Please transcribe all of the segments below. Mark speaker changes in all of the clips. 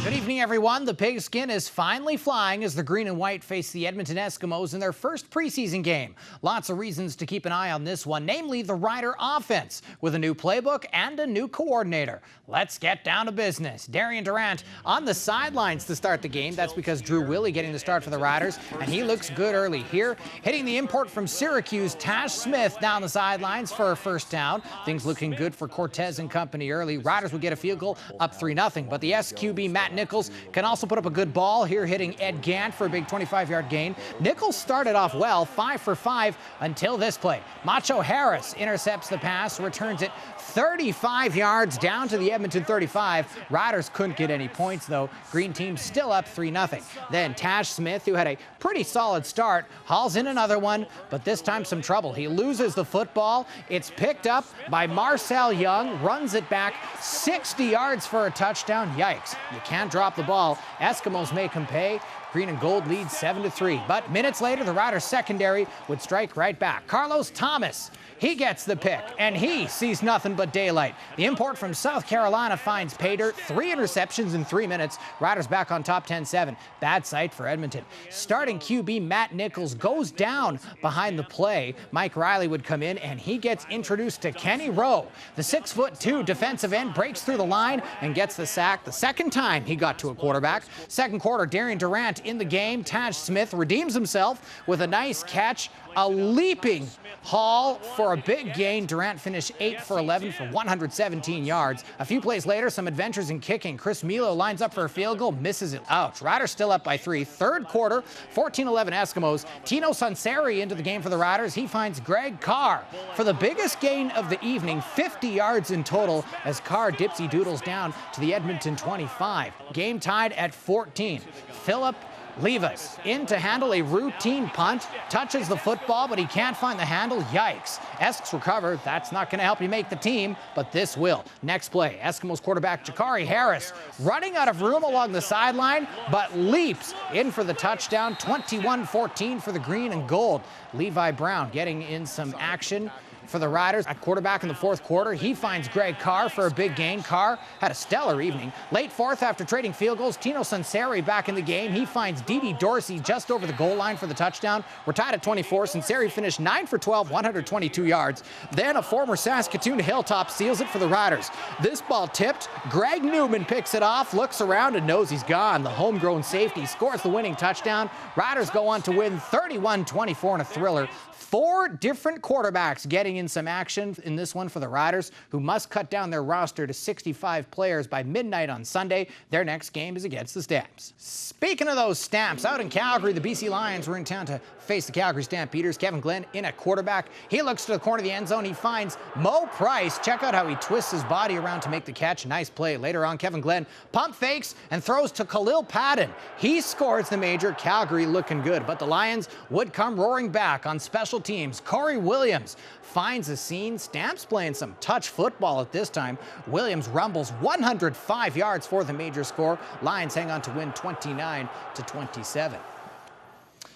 Speaker 1: Good evening, everyone. The pigskin is finally flying as the green and white face the Edmonton Eskimos in their first preseason game. Lots of reasons to keep an eye on this one, namely the Rider offense, with a new playbook and a new coordinator. Let's get down to business. Darian Durant on the sidelines to start the game. That's because Drew Willie getting the start for the Riders, and he looks good early here. Hitting the import from Syracuse, Tash Smith down the sidelines for a first down. Things looking good for Cortez and company early. Riders would get a field goal up 3-0, but the SQB Matt Nichols can also put up a good ball here, hitting Ed Gant for a big 25-yard gain. Nichols started off well, 5 for 5 until this play. Macho Harris intercepts the pass, returns it 35 yards down to the Edmonton 35. Riders couldn't get any points, though. Green team still up 3-0. Then Tash Smith, who had a pretty solid start, hauls in another one, but this time some trouble. He loses the football. It's picked up by Marcel Young, runs it back 60 yards for a touchdown. Yikes. You can't drop the ball. Eskimos make him pay. Green and gold lead 7-3. But minutes later, the Riders secondary would strike right back. Carlos Thomas, he gets the pick, and he sees nothing but daylight. The import from South Carolina finds pay dirt. 3 interceptions in 3 minutes. Riders back on top 10-7. Bad sight for Edmonton. Starting QB Matt Nichols goes down behind the play. Mike Riley would come in, and he gets introduced to Kenny Rowe. The 6'2" defensive end breaks through the line and gets the sack the second time he got to a quarterback. Second quarter, Darian Durant in the game. Tash Smith redeems himself with a nice catch, a leaping haul for a big gain. Durant finished 8 for 11 for 117 yards. A few plays later, some adventures in kicking. Chris Milo lines up for a field goal, misses it. Ouch. Riders still up by 3. Third quarter, 14-11 Eskimos. Tino Sunseri into the game for the Riders. He finds Greg Carr for the biggest gain of the evening, 50 yards in total, as Carr dipsy doodles down to the Edmonton 25. Game tied at 14. Philip Levis in to handle a routine punt, touches the football, but he can't find the handle. Yikes. Esks recover. That's not going to help you make the team, but this will. Next play, Eskimos quarterback Jakari Harris running out of room along the sideline, but leaps in for the touchdown. 21-14 for the green and gold. Levi Brown getting in some action for the Riders at quarterback in the fourth quarter. He finds Greg Carr for a big gain. Carr had a stellar evening. Late fourth, after trading field goals, Tino Sunseri back in the game. He finds Didi Dorsey just over the goal line for the touchdown. We're tied at 24. Sunseri finished 9 for 12, 122 yards. Then a former Saskatoon Hilltop seals it for the Riders. This ball tipped. Greg Newman picks it off, looks around, and knows he's gone. The homegrown safety scores the winning touchdown. Riders go on to win 31-24 in a thriller. 4 different quarterbacks getting in some action in this one for the Riders, who must cut down their roster to 65 players by midnight on Sunday. Their next game is against the Stamps. Speaking of those Stamps, out in Calgary, the BC Lions were in town to face the Calgary Stampeders. Kevin Glenn in at quarterback. He looks to the corner of the end zone. He finds Mo Price. Check out how he twists his body around to make the catch. Nice play. Later on, Kevin Glenn pump fakes and throws to Khalil Patton. He scores the major. Calgary looking good, but the Lions would come roaring back on special teams. Corey Williams finds a seam. Stamps playing some touch football at this time. Williams rumbles 105 yards for the major score. Lions hang on to win 29-27.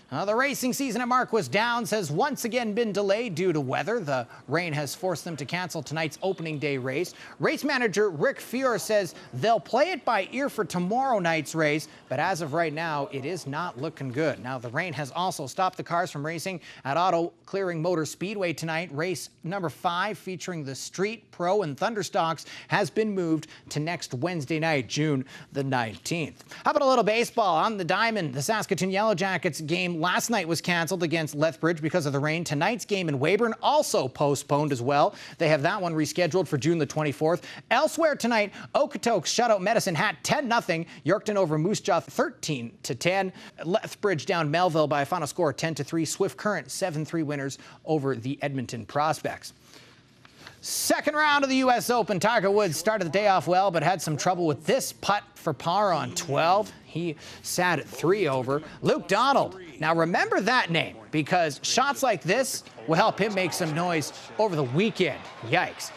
Speaker 1: The racing season at Marquess Downs has once again been delayed due to weather. The rain has forced them to cancel tonight's opening day race. Race manager Rick Fuhr says they'll play it by ear for tomorrow night's race, but as of right now, it is not looking good. Now, the rain has also stopped the cars from racing at Auto Clearing Motor Speedway tonight. Race number 5, featuring the Street, Pro, and Thunderstocks, has been moved to next Wednesday night, June the 19th. How about a little baseball on the diamond? The Saskatoon Yellow Jackets game last night was canceled against Lethbridge because of the rain. Tonight's game in Weyburn also postponed as well. They have that one rescheduled for June the 24th. Elsewhere tonight, Okotoks shut out Medicine Hat 10-0. Yorkton over Moose Jaw 13-10. Lethbridge down Melville by a final score 10-3. Swift Current 7-3 winners over the Edmonton Prospects. Second round of the U.S. Open. Tiger Woods started the day off well, but had some trouble with this putt for par on 12. He sat at 3 over. Luke Donald. Now remember that name, because shots like this will help him make some noise over the weekend. Yikes.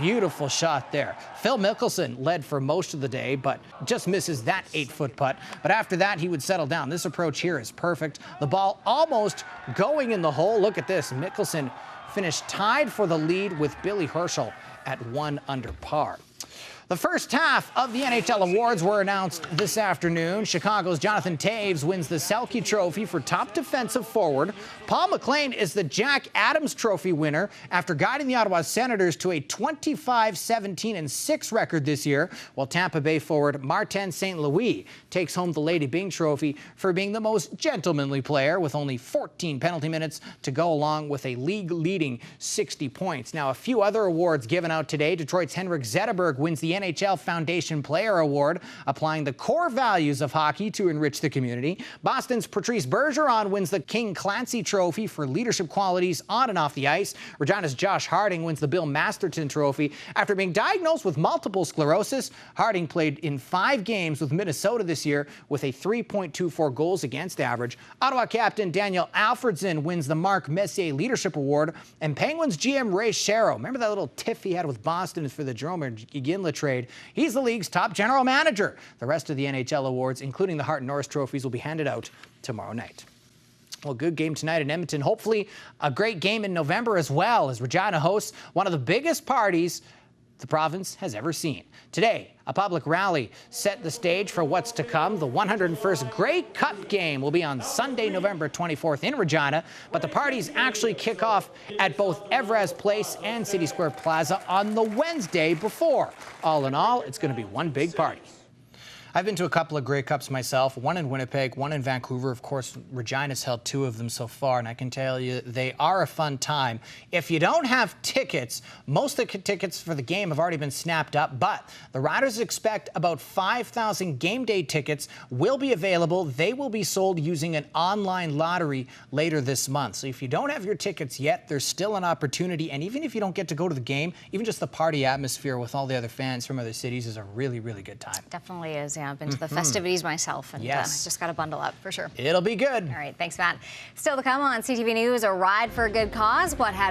Speaker 1: Beautiful shot there. Phil Mickelson led for most of the day, but just misses that 8-foot putt. But after that, he would settle down. This approach here is perfect. The ball almost going in the hole. Look at this. Mickelson finished tied for the lead with Billy Herschel at 1 under par. The first half of the NHL awards were announced this afternoon. Chicago's Jonathan Toews wins the Selke Trophy for top defensive forward. Paul McLean is the Jack Adams Trophy winner after guiding the Ottawa Senators to a 25-17-6 record this year, while Tampa Bay forward Martin St. Louis takes home the Lady Byng Trophy for being the most gentlemanly player with only 14 penalty minutes to go along with a league-leading 60 points. Now, a few other awards given out today. Detroit's Henrik Zetterberg wins the NHL Foundation Player Award, applying the core values of hockey to enrich the community. Boston's Patrice Bergeron wins the King Clancy Trophy for leadership qualities on and off the ice. Regina's Josh Harding wins the Bill Masterton Trophy after being diagnosed with multiple sclerosis. Harding played in 5 games with Minnesota this year with a 3.24 goals against average. Ottawa captain Daniel Alfredson wins the Mark Messier Leadership Award. And Penguins GM Ray Shero, remember that little tiff he had with Boston for the Jaromir Iginla trade? He's the league's top general manager. The rest of the NHL awards, including the Hart Norris trophies, will be handed out tomorrow night. Well, good game tonight in Edmonton. Hopefully a great game in November as well, as Regina hosts one of the biggest parties the province has ever seen. Today, a public rally set the stage for what's to come. The 101st Grey Cup game will be on Sunday, November 24th in Regina, but the parties actually kick off at both Evraz Place and City Square Plaza on the Wednesday before. All in all, it's going to be one big party. I've been to a couple of Grey Cups myself, one in Winnipeg, one in Vancouver. Of course, Regina's held 2 of them so far, and I can tell you they are a fun time. If you don't have tickets, most of the tickets for the game have already been snapped up, but the Riders expect about 5,000 game day tickets will be available. They will be sold using an online lottery later this month. So if you don't have your tickets yet, there's still an opportunity, and even if you don't get to go to the game, even just the party atmosphere with all the other fans from other cities is a really, really good time.
Speaker 2: Definitely is, yeah. I've been to the festivities myself, and just got to bundle up for sure.
Speaker 1: It'll be good.
Speaker 2: All right, thanks, Matt. Still to come on CTV News, a ride for a good cause. What had